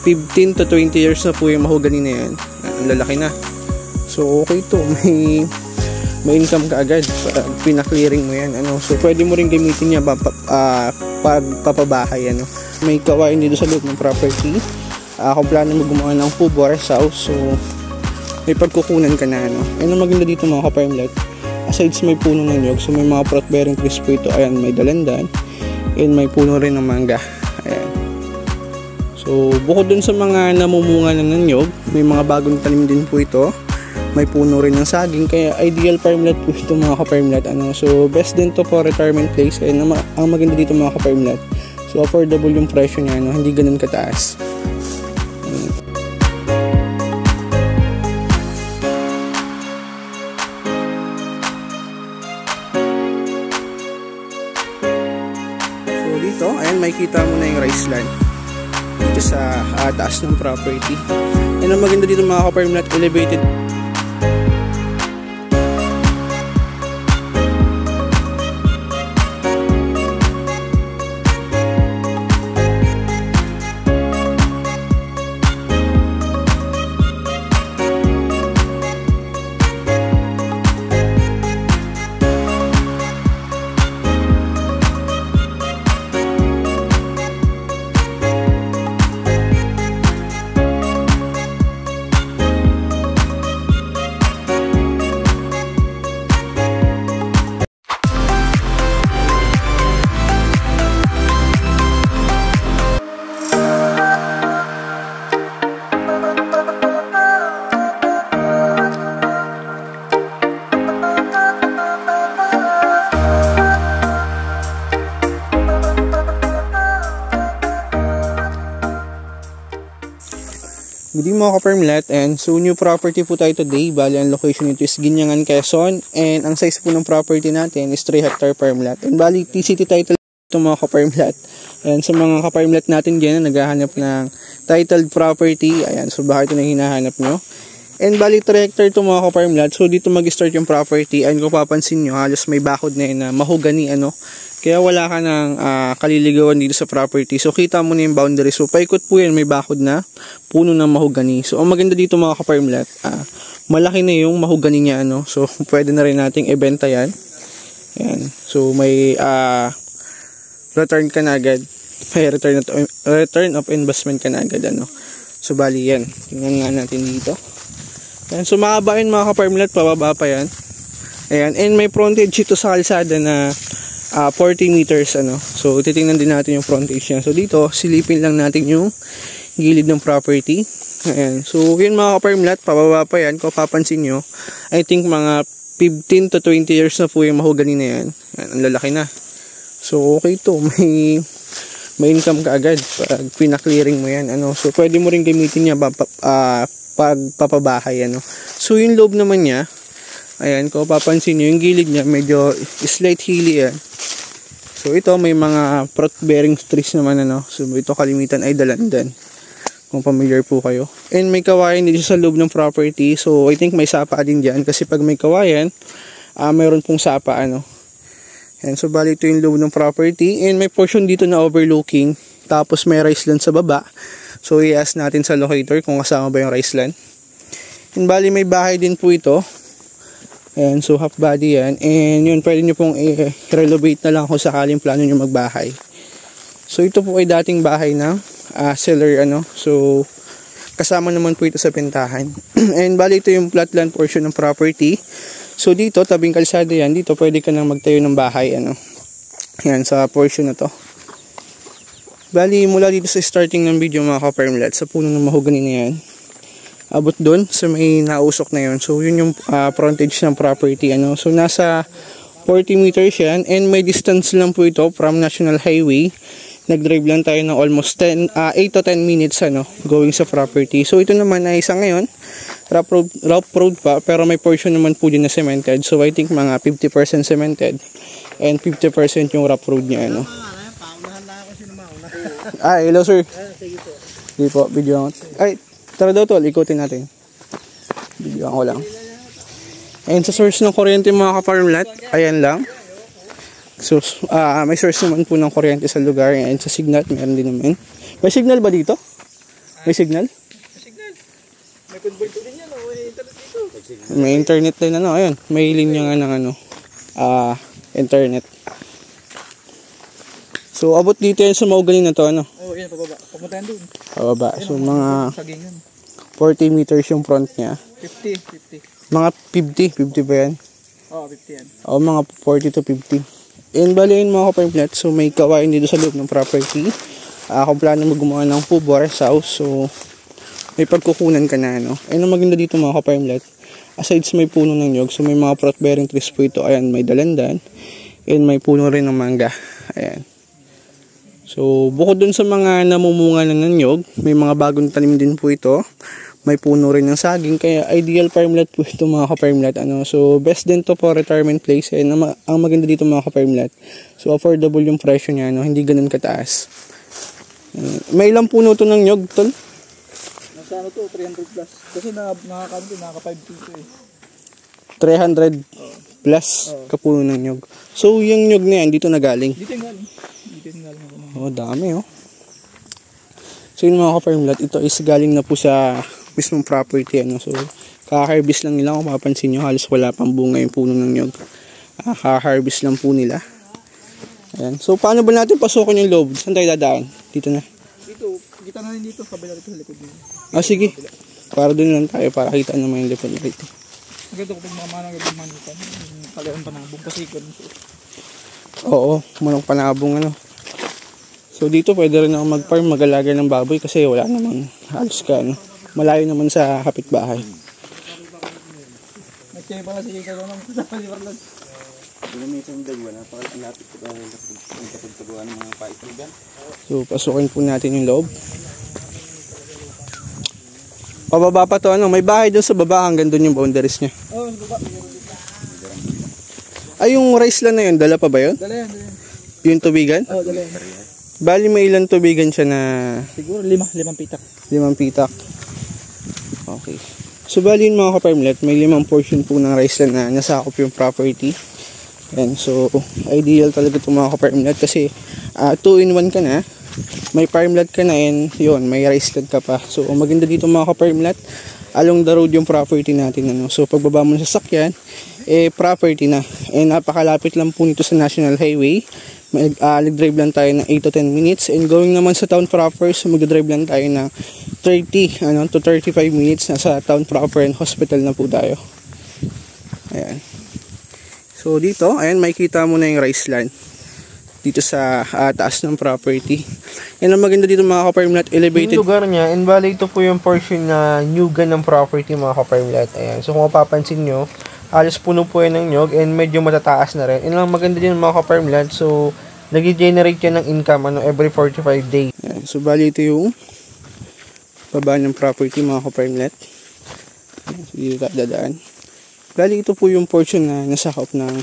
15 to 20 years na po yung mahogany na yan. Ang lalaki na. So okay to, may income ka agad pag pinaklearing mo yan. So pwede mo rin gamitin niya pag papabahay. May kawain dito sa loob ng property. Kung plano mo gumawa ng kubo or house, so may pagkukunan ka na. Ang maganda dito mga ka-farmlet, aside sa may puno ng nyog, so may mga fruit bearing trees po ito. Ayan, may dalandan and may puno rin ng mangga. Ayan. So bukod dun sa mga namumunga ng nyog, may mga bagong tanim din po ito. May puno rin ng saging, kaya ideal farmlet po ito mga ka-farmlet. So best din to for retirement place. And ang maganda dito mga ka-farmlet, so affordable yung presyo niya, hindi ganun kataas. So dito, ayan, makikita mo na yung rice land dito sa taas ng property. And ang maganda dito mga ka-farmlet, elevated. Good evening mga ka-farmlet, and so new property po tayo today. Bali ang location nito is Ginyangan, Quezon, and ang size po ng property natin is 3 hectare farmlet. And bali TCT title ito mga ka-farmlet. And sa mga ka-farmlet natin dyan na naghahanap ng titled property, ayan, so baka ito na hinahanap nyo. And bali 3 hectare ito mga ka-farmlet. So dito mag-start yung property, and kung papansin nyo, halos may bakod na yun na mahogany, kaya wala ka ng kaliligawan dito sa property. So kita mo na yung boundary. So paikot po yan, may bakod na puno ng mahogany. So ang maganda dito mga ka-farmlet, malaki na yung mahogany niya. So pwede na rin nating ibenta yan. Ayan. So may return ka na agad. May return of investment ka na agad. So bali yan. Tingnan nga natin dito. Ayan. So mahaba yun mga ka-farmlet, pababa pa yan. Ayan. And may frontage ito sa kalsada na 40 meters. So titingnan din natin yung frontage niya. So dito silipin lang natin yung gilid ng property. Ayan. So yun mga ka-farmlet, pababa pa yan. Kung papansin nyo, I think mga 15 to 20 years na po yung mahogany na yan. Ayan, ang lalaki na. So okay to, may income ka agad pag pinaklearing mo yan. So pwede mo rin gamitin niya pag papabahay. So yung loob naman niya, ayan, kung papansin nyo, yung gilid niya medyo slight hilly yan. So ito may mga fruit bearing trees naman. So ito kalimitan ay dalandan, kung familiar po kayo. And may kawayan dito sa loob ng property. So I think may sapa din dyan, kasi pag may kawayan, mayroon pong sapa. And so bali ito yung loob ng property. And may portion dito na overlooking, tapos may rice land sa baba. So i-ask natin sa locator kung kasama ba yung rice land. And bali may bahay din po ito. And so half body yan. And yun, pwede nyo pong i-renovate na lang kung sakaling plano nyo magbahay. So ito po ay dating bahay ng seller. So kasama naman po ito sa bentahan. And bali ito yung plot land portion ng property. So dito, tabing kalsada yan. Dito pwede ka nang magtayo ng bahay. Yan, sa portion na to. Bali mula dito sa starting ng video mga ka-farmlet, sa puno ng mahogany na yan, abot doon sa may nausok na yun. So yun yung frontage ng property. So nasa 40 meters yan, and may distance lang po ito from National Highway. Nag-drive lang tayo ng almost 8 to 10 minutes going sa property. So ito naman ay isa ngayon rough road pa, pero may portion naman po din na cemented. So I think mga 50% cemented and 50% yung rough road niya. Hello sir. Sige po, video ay tara daw tol, ikutin natin. Bigyan ko lang. Ayan sa source ng kuryente mga ka-farmlet, ayan lang. So may source naman po ng kuryente sa lugar. Ayan sa signal, meron din naman. May signal ba dito? May signal? Signal. May converter din yan. May internet dito. May internet din ano. Ayun. May linya nga ng ano. Internet. So abot dito yan sa maugaling na to ano. Oo, yan pababa. Papunta yan doon. Pababa. So mga Sagingan. 40 meters yung front niya. 50. Mga 50 ba yan? Oo, 50 yan. O mga 40 to 50. And bali yun mga ka-farmlet. So may kawain dito sa loob ng property. Kung plano mo gumawa ng kubo or house. So may pagkukunan ka na ano. And ang maganda dito mga ka-farmlet. Aside sa may puno ng nyog. So may mga fruit bearing trees po ito. Ayan, may dalandan. And may puno rin ng mangga. Ayan. So bukod dun sa mga namumunga na ng nyog. May mga bagong tanim din po ito. May puno rin ng saging, kaya ideal farmlet po ito mga ka-farmlet. Ano? So best din to for retirement place. And ang maganda dito mga ka-farmlet, so affordable yung presyo niya, no? Hindi ganun kataas. May ilang puno to ng nyog, tol? Nasa ano to, 300 plus. Kasi nakaka 5 kilo eh. 300 plus kapuno ng nyog. So yung nyog na yan, dito na galing? Dito yung galing. Dito yung galing ako. Oh, dami oh. So yun mga ka-farmlet, ito is galing na po sa mismong property ano. So kaka-harvest lang nila, kung mapapansin nyo halos wala pang bunga yung puno ng nyog. Kaka-harvest lang po nila. Ayan. So paano ba natin pasukin yung loob? Saan tayo dadaan? Dito na. Dito, kita na rin dito, kabila dito sa likod nito. Sige. Para dun lang tayo, para kita naman yung likod dito. Maganda ko pag mamanang yung manukan, yung kalayan panabong pasikon. Oo, manong panabong ano. So dito pwede rin ako mag-farm, mag-alaga ng baboy kasi wala namang halos ka ano. Malayo naman sa kapitbahay. Nagkaya pala si Kiko nung kasama si Marlon. Gamitin dagwa na pagkalapit ko ang kapagtuguan ng mga paitugan. So pasukin po natin yung loob. Pababa pa to ano, may bahay doon sa baba hanggang doon yung boundaries niya. Oo, sa baba. Ay yung rice land na yun, dala pa ba yun? Dala yan, dala yan. Yung tubigan? Oo, dala yan. Bali may ilang tubigan siya na... Siguro 5 pitak. 5 pitak. Okay. So bali yun mga ka-farmlet, may 5 portion po ng rice land na nasakop yung property. And so ideal talaga itong mga ka-farmlet kasi 2-in-1 ka na. May farmlet ka na and yun, may rice land ka pa. So maganda dito mga ka-farmlet, along the road yung property natin ano. So pagbaba mo sa sasakyan, property na. And napakalapit lang po nito sa National Highway. Nag-drive lang tayo ng 8 to 10 minutes. And going naman sa town proper, so mag-drive lang tayo ng 30 to 35 minutes. Nasa town proper and hospital na po tayo. Ayan. So dito, ayan, makikita mo na yung rice land dito sa taas ng property. And ang maganda dito mga ka-farmlet, elevated yung lugar niya. And bali ito po yung portion na nyugan ng property mga ka-farmlet. Ayan. So kung mapapansin nyo, halos puno po yan ng nyog and medyo matataas na rin. And ang maganda din mga ka-farmlet, so nag-generate yan ng income every 45 days. Ayan. So bali ito yung baba ng property mga ka-farmlet. So dito tayo dadaan. Bali ito po yung portion na nasakop ng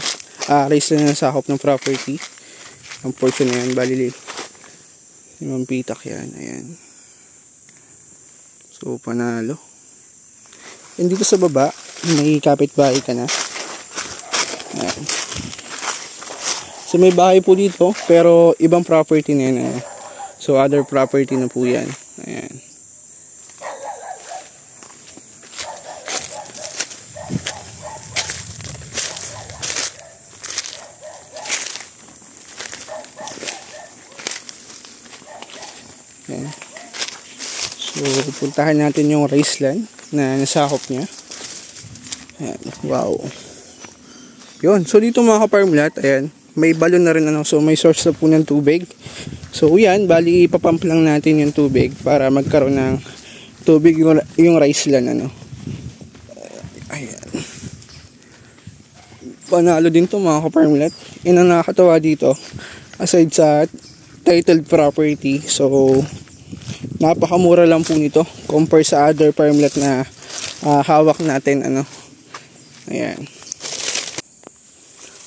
rice na nasakop ng property. Ang portion na yan, bali 5 pitak yan. Ayan. So panalo. And dito sa baba, may kapitbahay ka na. Ayan. So may bahay po dito, pero ibang property na yan. So other property na po yan. Ayan. Ayan. So puntahan natin yung rice land na nasakop niya. Ayan. Wow. Yun. So dito mga ka-farmlet, ayan, may balon na rin so may source na po ng tubig. So yan, bali ipapump lang natin yung tubig para magkaroon ng tubig yung rice land Ayan. Panalo din to mga ka-farmlet. And ang nakakatawa dito, aside sa titled property, so napakamura lang po nito compare sa other farmlet na hawak natin Ayan.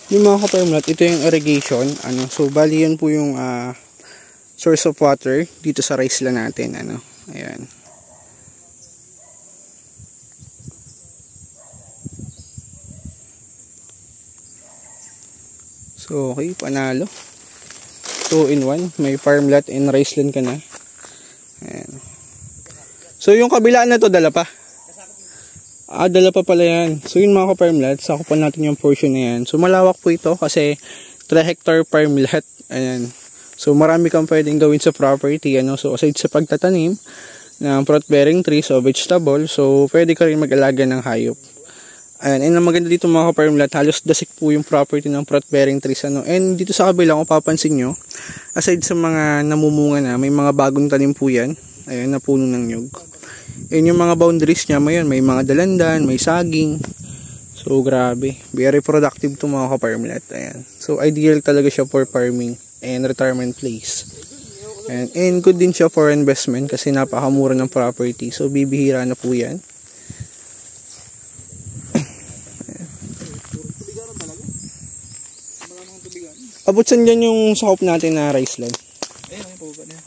Yung mga ka-farmlet, ito yung irrigation so bali yun po yung source of water dito sa rice land natin ayan. So okay, panalo. 2-in-1, may farmlet and rice land ka na. Ayan. So yung kabila na to, dala pa? Dala pa pala yan. So yun mga ka-farmlat, sakupan natin yung portion na yan. So malawak po ito kasi 3 hectare farmlat. Ayan. So marami kang pwedeng gawin sa property. Ano? So aside sa pagtatanim ng fruit-bearing trees o vegetable, so pwede ka rin mag-alaga ng hayop. Ayan. And ang maganda dito mga ka-farmlat, halos dasik po yung property ng fruit-bearing trees. Ano? And dito sa kabila, kung papansin nyo, aside sa mga namumunga na, may mga bagong tanim po yan. Ayan, na puno ng nyug. And yung mga boundaries niya, may mga dalandan, may saging. So, grabe. Very productive to mga ka-farmlat. Ayan. So, ideal talaga siya for farming and retirement place. And good din siya for investment kasi napakamura ng property. So, bibihira na po yan. Abot saan dyan yung sakop natin na rice land? Ayun, pababa na yan.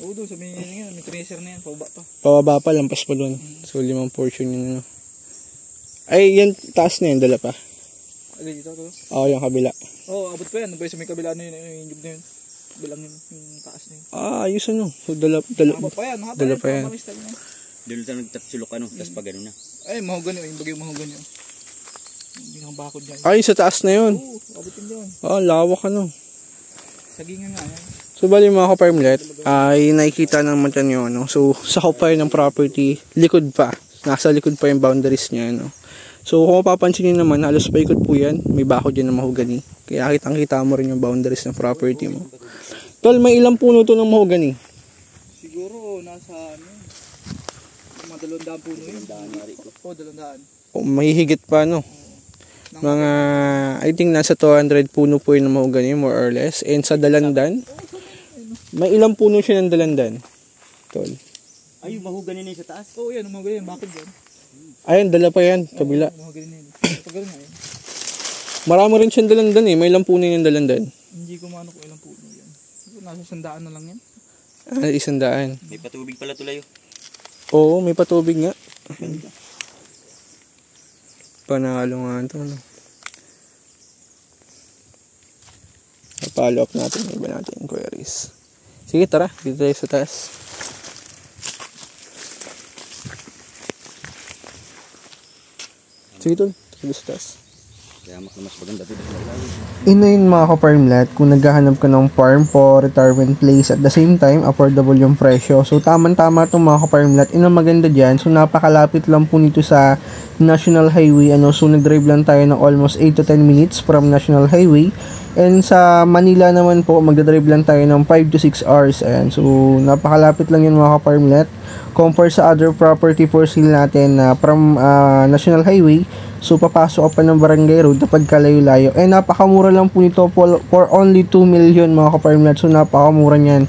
Oo, doon sa may tracer na yan, pababa pa. Pababa pa, lampas pa doon. So, 5 portion yun. Ano. Ay, yan, taas na yun, dala pa. Ay, dito, to? Oo, yung kabila. Oo, abot pa yan. Sa may kabila na yun, yung nyug na yun. Bilang yun, yung taas na yun. Ayos ano. So, dala pa yan, dala pa yan. Doon tayo nagtatsulok tapos pag gano'n na. Ay, mahogany, yung bagay mahogany. Hindi kang bakod dyan. Ay, sa taas na yun. Oo, abot yun dyan. Lawak ano. Sagingan nga yan. So, bali mga ka-farmlet, ay nakikita naman dyan yung ano. So, sakop pa yun ng property, likod pa. Nasa likod pa yung boundaries niya, ano. So, kung mapapansin nyo naman, halos paikot po yan. May bakod yan ng mahogany. Kaya kitang-kita mo rin yung boundaries ng property mo. Tol, may ilang puno to ng mahogany? Siguro, nasa, mga 200 puno yun. 200. O, may higit pa, no? Mga, I think nasa 200 puno po yun ng mahogany, more or less. And sa dalandan, may ilang puno siya ng dalandan? Tol. Ay, mahugani na sa taas. Oo, yan, mahugani yan. Bakit yan? Ayun, dala pa yan, kabila. Mahugani na yan. Pagkano nga yan. Marami rin siyang dalandan eh. May ilang puno yung dalandan. Hindi ko maano kung ilang puno yan. Nasa 100 na lang yan. 100. May patubig pala tulayo. Oo, may patubig nga. Panalo nga ito, ano. Follow up natin yung iba natin queries. Sige, tara. Dito tayo sa taas. Sige, tol. Dito sa taas. Kaya mas maganda dito sa ilalim. Ino yun mga ka-farmlat, kung naghahanap ka ng farm for retirement place at the same time, affordable yung presyo. So, tama-tama itong mga ka-farmlat. Ino maganda dyan. So, napakalapit lang po nito sa National Highway. So, nag-drive lang tayo ng almost 8 to 10 minutes from National Highway. And sa Manila naman po, magdadrive lang tayo ng 5 to 6 hours. Ayan. So, napakalapit lang yun mga ka-farmlat. Compare sa other property for sale natin from National Highway. So, papasok ka pa ng Barangay Road na pagkalayo-layo. And napakamura lang po nito for only 2 million mga ka-farmlat. So, napakamura niyan.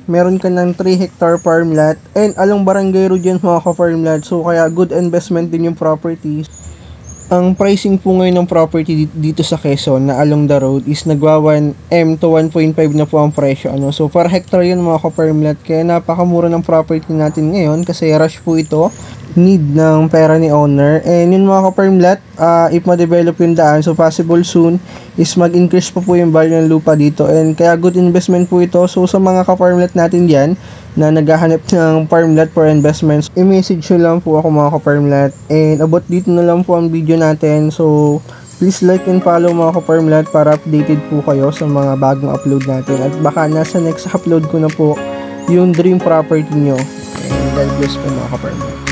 Meron ka ng 3 hectare farmlat. And along Barangay Road yan mga ka-farmlat. So, kaya good investment din yung property. Ang pricing po ngayon ng property dito sa Quezon na along the road is nagwa 1M to 1.5 na po ang presyo. So, per hectare yun mga ka-farmlat. Kaya napakamura ng property natin ngayon kasi rush po ito. Need ng pera ni owner. And yun mga ka-farmlat, if ma-develop yung daan, so possible soon is mag-increase pa po yung value ng lupa dito. And kaya good investment po ito. So, sa mga ka-farmlat natin dyan, na naghahanap ng farmlat for investments, i-message nyo lang po ako mga ka-farmlat. And about dito na lang po ang video natin. So, please like and follow mga ka-farmlat para updated po kayo sa mga bagong upload natin. At baka nasa next upload ko na po yung dream property nyo. And God bless po mga ka-farmlat.